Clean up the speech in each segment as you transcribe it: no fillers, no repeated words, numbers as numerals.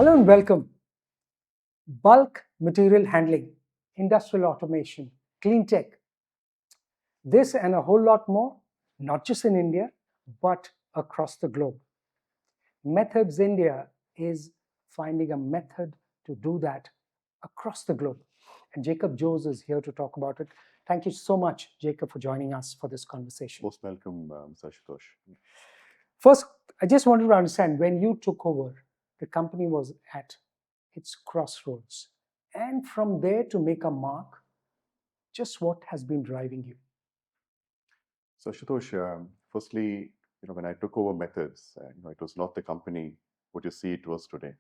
Hello and welcome. Bulk material handling, industrial automation, clean tech. This and a whole lot more, not just in India, but across the globe. Methods India is finding a method to do that across the globe. And Jacob Jose is here to talk about it. Thank you so much, Jacob, for joining us for this conversation. Most welcome, Mr. Ashutosh. First, I just wanted to understand when you took over, the company was at its crossroads. And from there to make a mark, just what has been driving you? So, Ashutosh, firstly, when I took over Methods, it was not the company what you see it was today.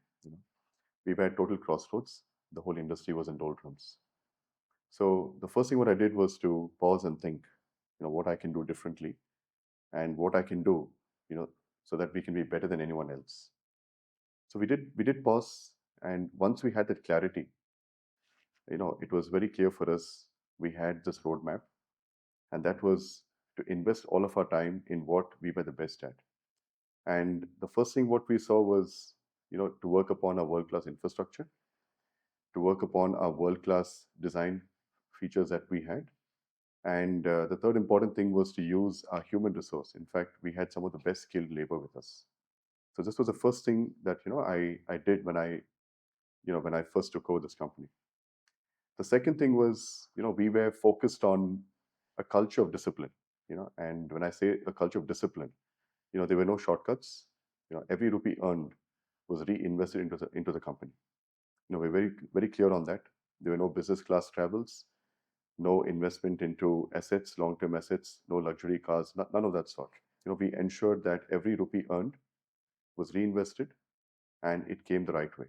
We were at total crossroads. The whole industry was in doldrums. So, the first thing what I did was to pause and think, what I can do differently, and what I can do, so that we can be better than anyone else. So we did pause, and once we had that clarity, it was very clear for us. We had this roadmap, and that was to invest all of our time in what we were the best at. And the first thing what we saw was, to work upon our world-class infrastructure, to work upon our world-class design features that we had. And the third important thing was to use our human resource. In fact, we had some of the best skilled labor with us. So this was the first thing that I did when I first took over this company. The second thing was, we were focused on a culture of discipline. And when I say a culture of discipline, there were no shortcuts. Every rupee earned was reinvested into the company. We're very, very clear on that. There were no business class travels, no investment into assets, long-term assets, no luxury cars, none of that sort. We ensured that every rupee earned was reinvested and it came the right way.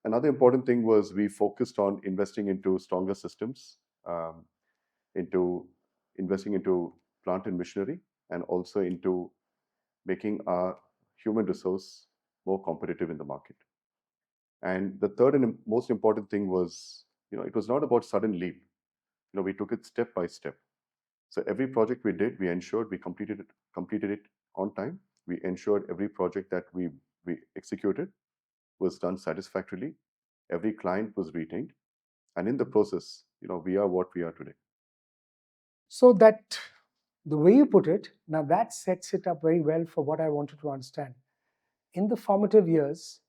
Another important thing was we focused on investing into stronger systems, into investing into plant and machinery, and also into making our human resource more competitive in the market. And the third and most important thing was, it was not about sudden leap. We took it step by step. So every project we did, we ensured we completed it on time. We ensured every project that we executed was done satisfactorily. Every client was retained. And in the process, we are what we are today. So that the way you put it, now that sets it up very well for what I wanted to understand. In the formative years,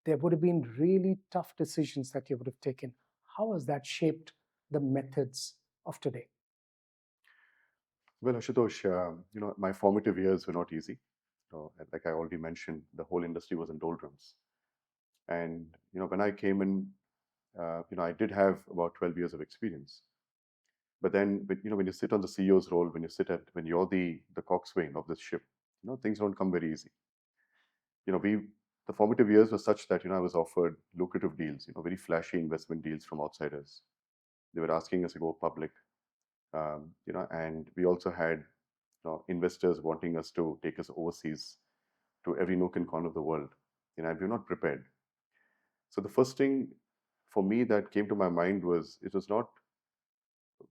there would have been really tough decisions that you would have taken. How has that shaped the methods of today? Well, Ashutosh, my formative years were not easy. Like I already mentioned, the whole industry was in doldrums. And, when I came in, I did have about 12 years of experience. But then, when you sit on the CEO's role, when you're the coxswain of this ship, things don't come very easy. The formative years were such that, I was offered lucrative deals, very flashy investment deals from outsiders. They were asking us to go public, and we also had investors wanting us to take us overseas to every nook and corner of the world. And we were not prepared. So the first thing for me that came to my mind was it was not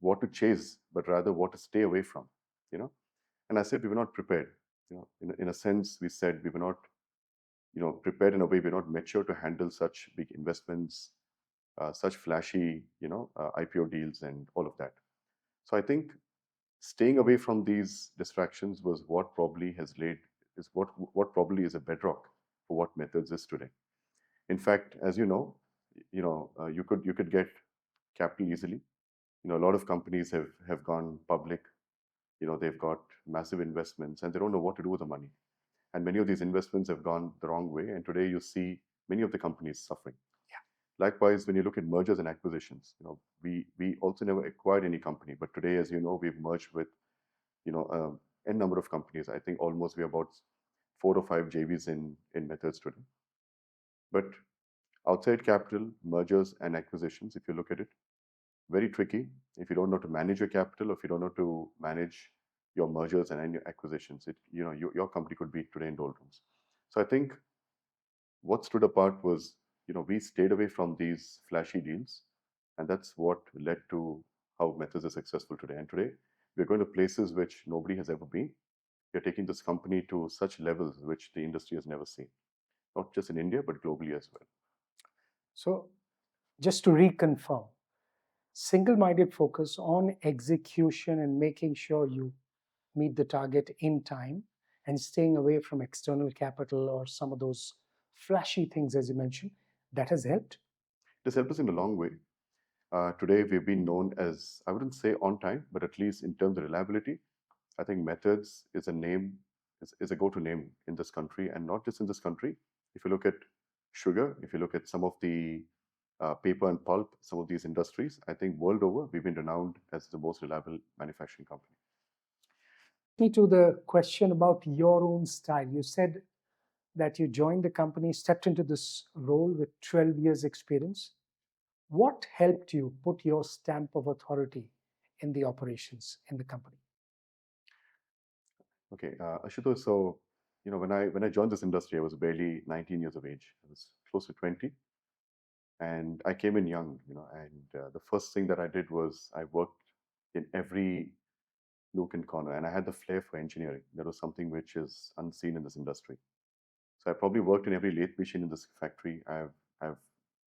what to chase, but rather what to stay away from. And I said we were not prepared. In a sense, we said we were not prepared in a way. We're not mature to handle such big investments, such flashy IPO deals and all of that. So I think staying away from these distractions was what probably what probably is a bedrock for what Methods is today. In fact, as you could get capital easily. A lot of companies have gone public. They've got massive investments and they don't know what to do with the money. And many of these investments have gone the wrong way. And today you see many of the companies suffering. Yeah. Likewise, when you look at mergers and acquisitions, we also never acquired any company. But today, as you know, we've merged with, n number of companies. I think almost we're about 4 or 5 JVs in Methods today. But outside capital, mergers and acquisitions, if you look at it, very tricky. If you don't know to manage your capital, or if you don't know to manage your mergers and your acquisitions, your company could be today in doldrums. So I think what stood apart was, we stayed away from these flashy deals, and that's what led to how Methods is successful today. And today, we're going to places which nobody has ever been. We're taking this company to such levels which the industry has never seen. not just in India, but globally as well. So, just to reconfirm, single minded focus on execution and making sure you meet the target in time and staying away from external capital or some of those flashy things, as you mentioned, that has helped. It has helped us in a long way. Today, we've been known as, I wouldn't say on time, but at least in terms of reliability, I think Methods is a name, is a go-to name in this country, and not just in this country. If you look at sugar, if you look at some of the paper and pulp, some of these industries, I think world over, we've been renowned as the most reliable manufacturing company. Me to the question about your own style. You said that you joined the company, stepped into this role with 12 years experience. What helped you put your stamp of authority in the operations in the company? Okay, Ashutosh, so when I joined this industry, I was barely 19 years of age. I was close to 20, and I came in young, and the first thing that I did was I worked in every nook and corner, and I had the flair for engineering. That was something which is unseen in this industry. So I probably worked in every lathe machine in this factory. I've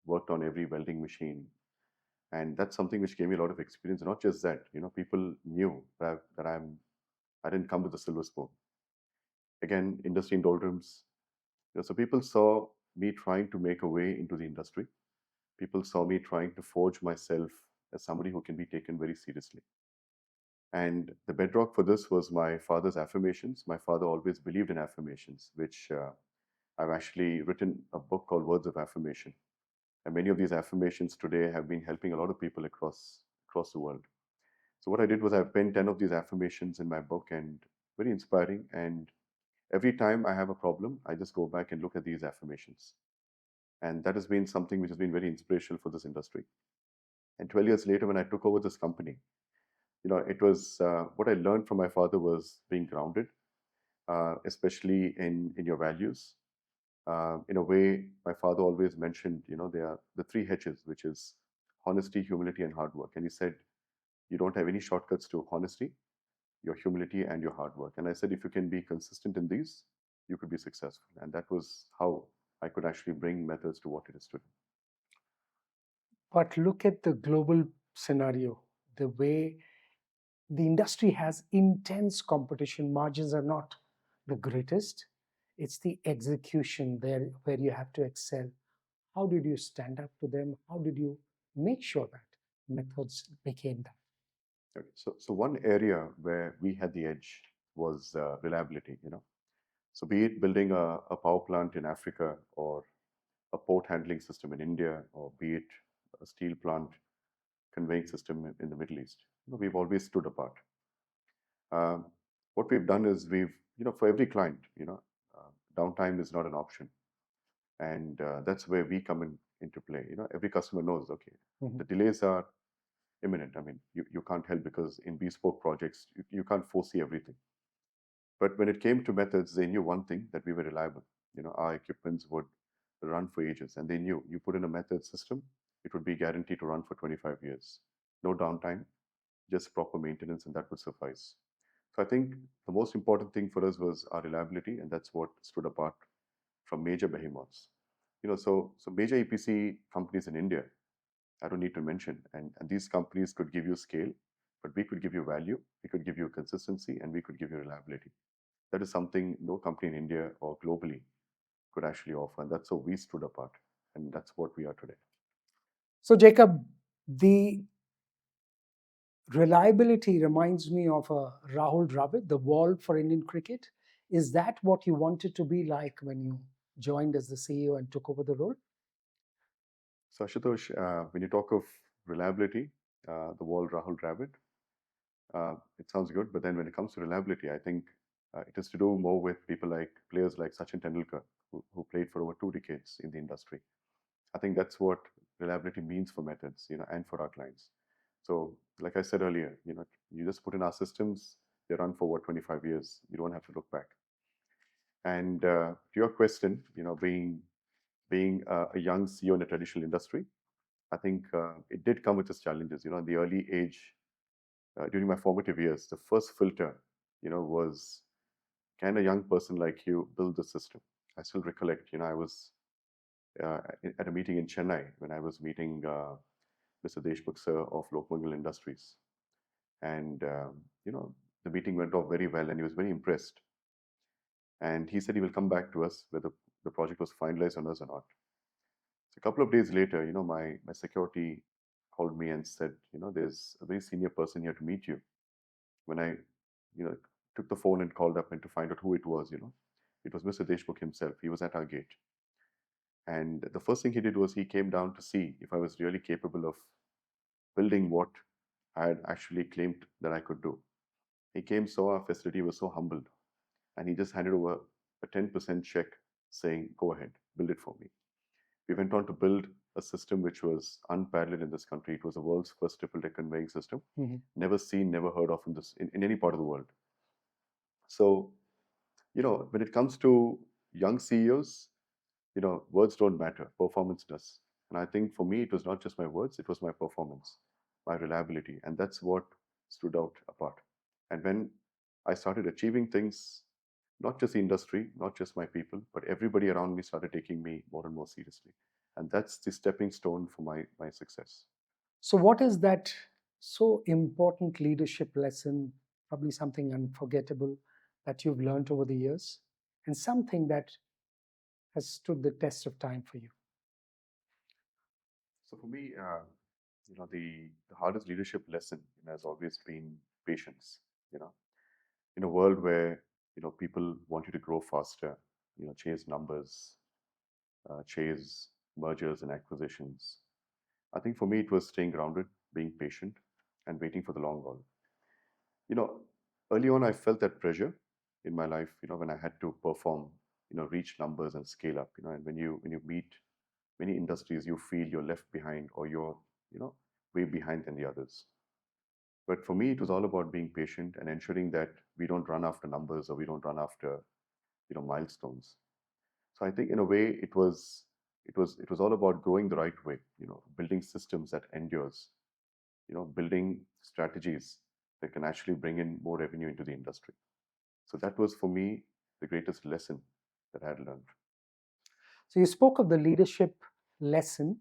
worked on every welding machine, and that's something which gave me a lot of experience. Not just that, people knew that I didn't come with a silver spoon. Again, industry in doldrums. So people saw me trying to make a way into the industry. People saw me trying to forge myself as somebody who can be taken very seriously. And the bedrock for this was my father's affirmations. My father always believed in affirmations, which I've actually written a book called Words of Affirmation. And many of these affirmations today have been helping a lot of people across the world. So what I did was I penned 10 of these affirmations in my book, and very inspiring. And every time I have a problem, I just go back and look at these affirmations. And that has been something which has been very inspirational for this industry. And 12 years later, when I took over this company, it was what I learned from my father was being grounded, especially in your values. In a way, my father always mentioned, there are the three H's, which is honesty, humility, and hard work. And he said, you don't have any shortcuts to honesty, your humility, and your hard work. And I said, if you can be consistent in these, you could be successful. And that was how I could actually bring Methods to what it is today. But look at the global scenario, the way the industry has intense competition, margins are not the greatest. It's the execution there where you have to excel. How did you stand up to them? How did you make sure that Methods became that? Okay. So one area where we had the edge was reliability. So be it building a power plant in Africa, or a port handling system in India, or be it a steel plant conveying system in the Middle East, we've always stood apart. Um, what we've done is for every client, downtime is not an option, and that's where we come into play. Every customer knows, okay, the delays are imminent. I mean, you can't help, because in bespoke projects, you can't foresee everything. But when it came to Methods, they knew one thing, that we were reliable. Our equipments would run for ages, and they knew you put in a Method system, it would be guaranteed to run for 25 years. No downtime, just proper maintenance, and that would suffice. So I think the most important thing for us was our reliability, and that's what stood apart from major behemoths. So major EPC companies in India, I don't need to mention, and these companies could give you scale, but we could give you value, we could give you consistency, and we could give you reliability. That is something no company in India or globally could actually offer, and that's how we stood apart, and that's what we are today. So, Jacob, the reliability reminds me of Rahul Dravid, the wall for Indian cricket. Is that what you wanted to be like when you joined as the CEO and took over the role? So Ashutosh, when you talk of reliability, the wall Rahul Dravid, it sounds good, but then when it comes to reliability, I think it has to do more with players like Sachin Tendulkar, who played for over 2 decades in the industry. I think that's what reliability means for Methods, and for our clients. So, like I said earlier, you just put in our systems, they run for 25 years. You don't have to look back. And to your question, being a young CEO in a traditional industry, I think it did come with its challenges. In the early age, during my formative years, the first filter, was, can a young person like you build the system? I still recollect, I was at a meeting in Chennai when I was meeting Mr. Deshmukh sir of Lokmangal Industries. And, the meeting went off very well and he was very impressed. And he said he will come back to us whether the project was finalized on us or not. So a couple of days later, my security called me and said, there's a very senior person here to meet you. When I, you know, took the phone and called up and to find out who it was, it was Mr. Deshmukh himself. He was at our gate. And the first thing he did was he came down to see if I was really capable of building what I had actually claimed that I could do. He came, saw our facility, was so humbled, and he just handed over a 10% check saying, go ahead, build it for me. We went on to build a system which was unparalleled in this country. It was the world's first triple-deck conveying system, never seen, never heard of in any part of the world. So, when it comes to young CEOs, words don't matter, performance does. And I think for me, it was not just my words, it was my performance, my reliability. And that's what stood out apart. And when I started achieving things, not just the industry, not just my people, but everybody around me started taking me more and more seriously. And that's the stepping stone for my success. So, what is that so important leadership lesson, probably something unforgettable that you've learned over the years, and something that has stood the test of time for you? So for me, the hardest leadership lesson has always been patience. In a world where people want you to grow faster, chase numbers, chase mergers and acquisitions. I think for me it was staying grounded, being patient, and waiting for the long haul. You know, early on I felt that pressure in my life. When I had to perform, reach numbers and scale up. And when you meet many industries, you feel you're left behind or you're way behind than the others. But for me, it was all about being patient and ensuring that we don't run after numbers or we don't run after milestones. So I think in a way it was all about growing the right way, building systems that endures, building strategies that can actually bring in more revenue into the industry. So that was for me the greatest lesson that I had learned. So, you spoke of the leadership lesson,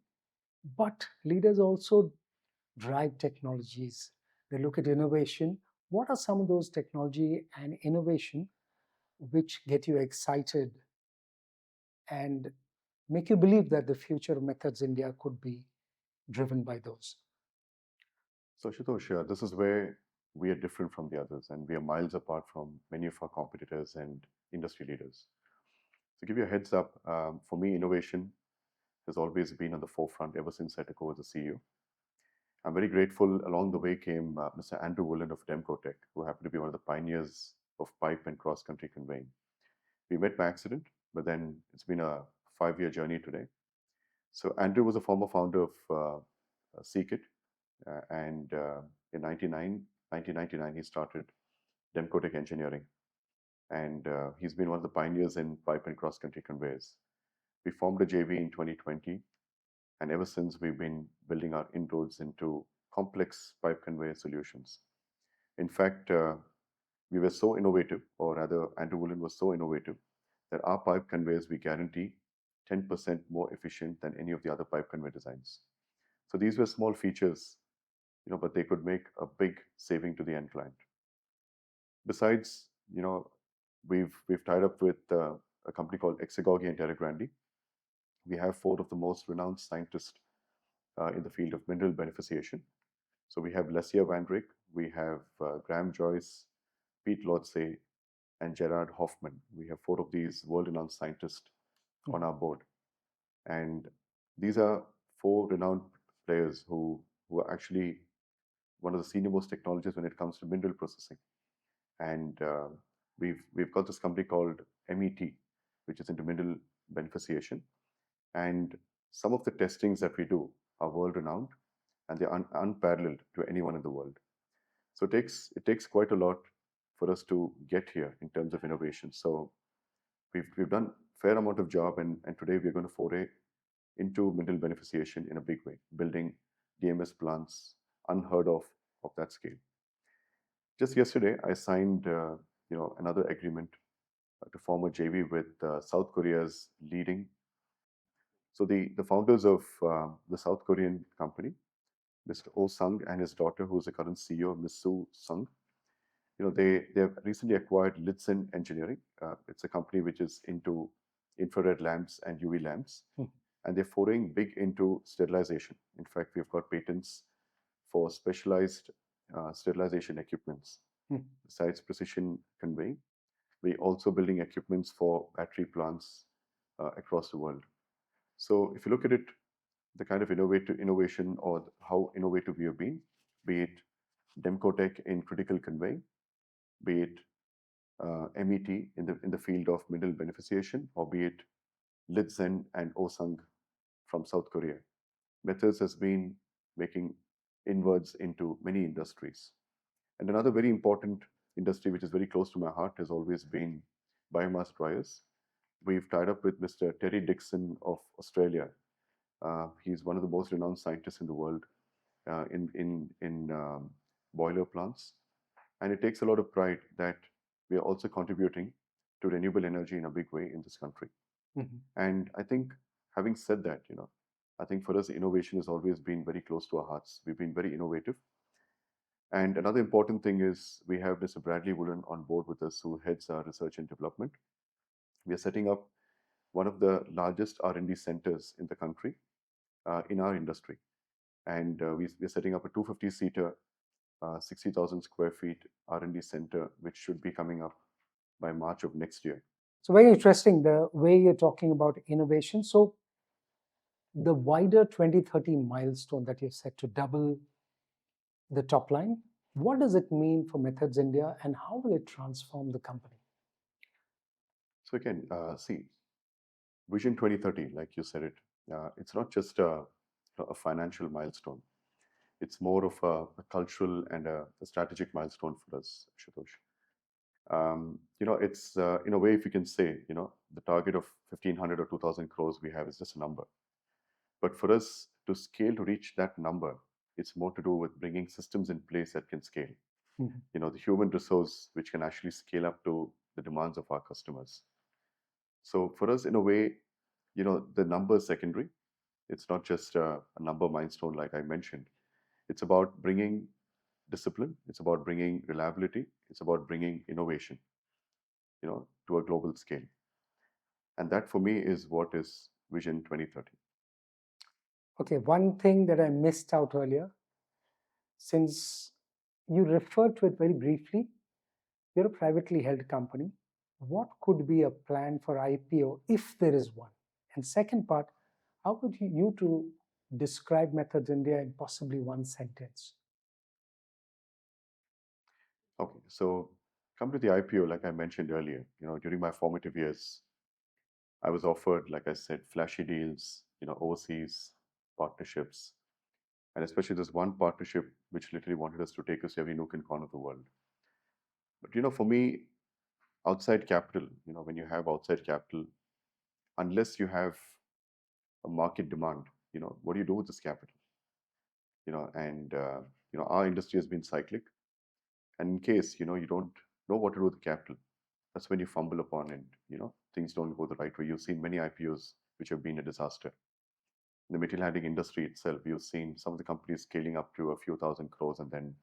but leaders also drive technologies. They look at innovation. What are some of those technology and innovation which get you excited and make you believe that the future of Methods India could be driven by those? So Ashutosh, this is where we are different from the others and we are miles apart from many of our competitors and industry leaders. To give you a heads up, for me, innovation has always been on the forefront ever since I took over the CEO. I'm very grateful. Along the way came Mr. Andrew Woolen of Demcotech, who happened to be one of the pioneers of pipe and cross-country conveying. We met by accident, but then it's been a 5-year journey today. So Andrew was a former founder of Seekit, and in 1999, he started Demcotech Engineering, and he's been one of the pioneers in pipe and cross-country conveyors. We formed a JV in 2020, and ever since we've been building our inroads into complex pipe conveyor solutions. In fact, we were so innovative, or rather Andrew Woolen was so innovative, that our pipe conveyors, we guarantee 10% more efficient than any of the other pipe conveyor designs. So these were small features, but they could make a big saving to the end client. Besides, we've tied up with a company called Exegogi and Terra Grande. We have 4 of the most renowned scientists in the field of mineral beneficiation. So we have Lesia Van Ryck, we have Graham Joyce, Pvt Ltd, and Gerard Hoffman. We have 4 of these world-renowned scientists on our board. And these are 4 renowned players who are actually one of the senior most technologists when it comes to mineral processing. And we've got this company called MET, which is into mineral beneficiation. And some of the testings that we do are world-renowned, and they're unparalleled to anyone in the world. So it takes quite a lot for us to get here in terms of innovation. So we've done a fair amount of job, and today we're going to foray into mineral beneficiation in a big way, building DMS plants unheard of that scale. Just yesterday, I signed another agreement to form a JV with South Korea's leading. So the founders of the South Korean company, Mr. Oh Sung and his daughter, who is the current CEO, Ms. Soo Sung, they have recently acquired Lidsen Engineering. It's a company which is into infrared lamps and UV lamps, and they're foraying big into sterilization. In fact, we've got patents for specialized sterilization equipments. Besides precision conveying, we're also building equipments for battery plants across the world. So if you look at it, the kind of innovation or how innovative we have been, be it Demcotech in critical conveying, be it MET in the field of mineral beneficiation, or be it Lidsen and Osung from South Korea. Methods has been making inroads into many industries. And another very important industry which is very close to my heart has always been biomass dryers. We've tied up with Mr. Terry Dixon of Australia. He's one of the most renowned scientists in the world in boiler plants. And it takes a lot of pride that we are also contributing to renewable energy in a big way in this country. And I think, having said that, I think for us, innovation has always been very close to our hearts. We've been very innovative. And another important thing is we have Mr. Bradley Woolen on board with us, who heads our research and development. We are setting up one of the largest R&D centers in the country in our industry. And we're setting up a 250-seater, 60,000 square feet R&D center, which should be coming up by March of next year. So very interesting the way you're talking about innovation. So the wider 2030 milestone that you've set to double the top line, what does it mean for Methods India and how will it transform the company? So again, see, Vision 2030, like you said it, it's not just a financial milestone. It's more of a cultural and a strategic milestone for us, Ashutosh. It's in a way, if you can say, the target of 1,500 or 2,000 crores we have is just a number. But for us to scale to reach that number, it's more to do with bringing systems in place that can scale. The human resource which can actually scale up to the demands of our customers. So for us, in a way, the number is secondary. It's not just a number milestone like I mentioned. It's about bringing discipline. It's about bringing reliability. It's about bringing innovation, to a global scale. And that for me is what is Vision 2030. Okay, one thing that I missed out earlier, since you referred to it very briefly, you're a privately held company. What could be a plan for IPO if there is one? And second part, how would you to describe Methods India in possibly one sentence? Okay, so come to the IPO, like I mentioned earlier, during my formative years, I was offered, like I said, flashy deals, overseas partnerships, and especially this one partnership which literally wanted us to take us to every nook and corner of the world. But for me, outside capital, when you have outside capital, unless you have a market demand, what do you do with this capital? And our industry has been cyclic, and in case you don't know what to do with the capital, that's when you fumble upon and things don't go the right way. You've seen many IPOs which have been a disaster. In the material handling industry itself, you've seen some of the companies scaling up to a few thousand crores and then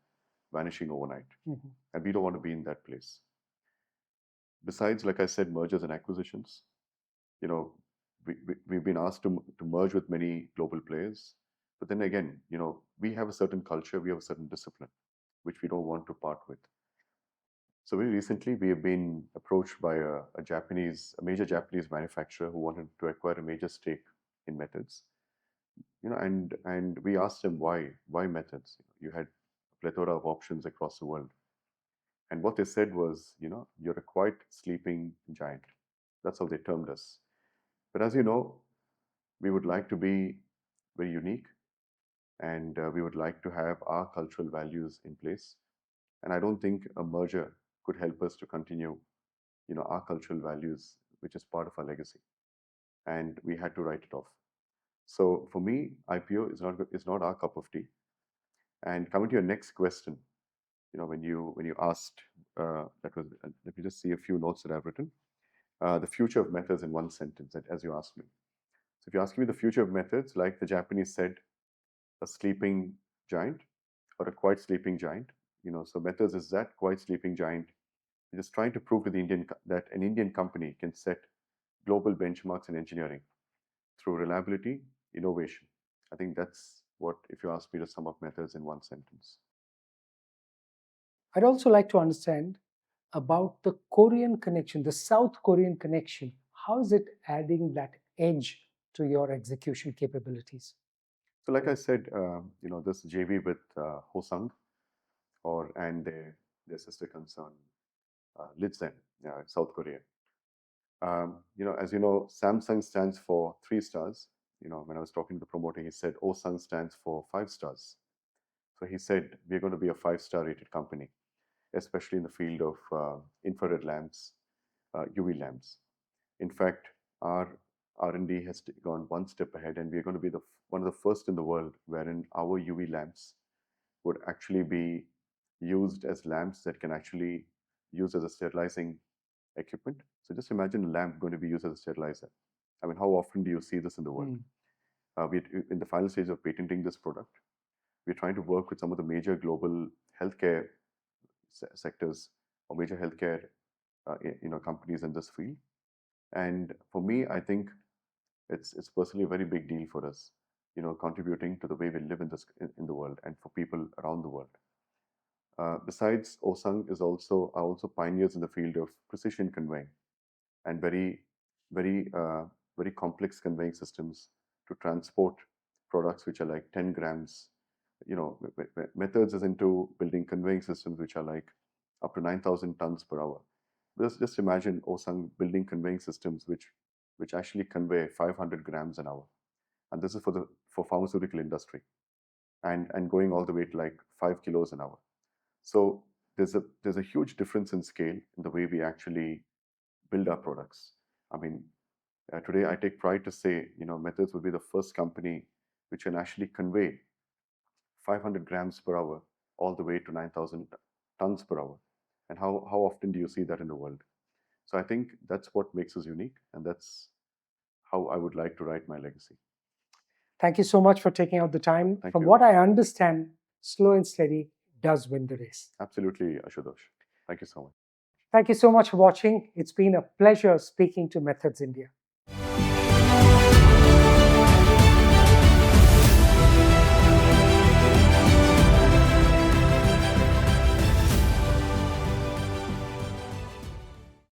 vanishing overnight. And we don't want to be in that place. Besides, like I said, mergers and acquisitions, we've been asked to merge with many global players. But then again, we have a certain culture, we have a certain discipline, which we don't want to part with. So very recently, we have been approached by a major Japanese manufacturer who wanted to acquire a major stake in Methods. And we asked them why Methods? You had a plethora of options across the world. And what they said was, you're a quiet sleeping giant. That's how they termed us. But as you know, we would like to be very unique, and we would like to have our cultural values in place. And I don't think a merger could help us to continue, our cultural values, which is part of our legacy. And we had to write it off. So for me, IPO is not our cup of tea. And coming to your next question, when you asked, let me just see a few notes that I've written. the future of methods in one sentence, as you asked me. So if you ask me the future of methods, like the Japanese said, a sleeping giant or a quiet sleeping giant. So methods is that quiet sleeping giant. Just trying to prove to that an Indian company can set global benchmarks in engineering through reliability, innovation. I think that's what, if you ask me to sum up methods in one sentence. I'd also like to understand about the Korean connection, the South Korean connection. How is it adding that edge to your execution capabilities? So, like I said, this JV with Hosung, and their sister concern, Lidsen, South Korea. As you know, Samsung stands for 3 stars. When I was talking to the promoter, he said Osung stands for 5 stars. So he said we're going to be a 5-star rated company, especially in the field of infrared lamps, UV lamps. In fact, our R&D has gone one step ahead, and we're going to be one of the first in the world wherein our UV lamps would actually be used as lamps that can actually use as a sterilizing equipment. So just imagine a lamp going to be used as a sterilizer. I mean, how often do you see this in the world? We're in the final stage of patenting this product. We're trying to work with some of the major global healthcare sectors or major healthcare companies in this field. And for me, I think it's personally a very big deal for us, contributing to the way we live in the world and for people around the world. Besides, Osung are also pioneers in the field of precision conveying and very complex conveying systems to transport products which are like 10 grams. Methods is into building conveying systems which are like up to 9,000 tons per hour. Just imagine Osung building conveying systems which actually convey 500 grams an hour, and this is for pharmaceutical industry, and going all the way to like 5 kilos an hour. So there's a huge difference in scale in the way we actually build our products. I mean, today I take pride to say, Methods will be the first company which can actually convey 500 grams per hour all the way to 9,000 tons per hour. And how often do you see that in the world? So I think that's what makes us unique, and that's how I would like to write my legacy. Thank you so much for taking out the time. Thank From you. what I understand, slow and steady does win the race. Absolutely, Ashutosh. Thank you so much. Thank you so much for watching. It's been a pleasure speaking to Methods India.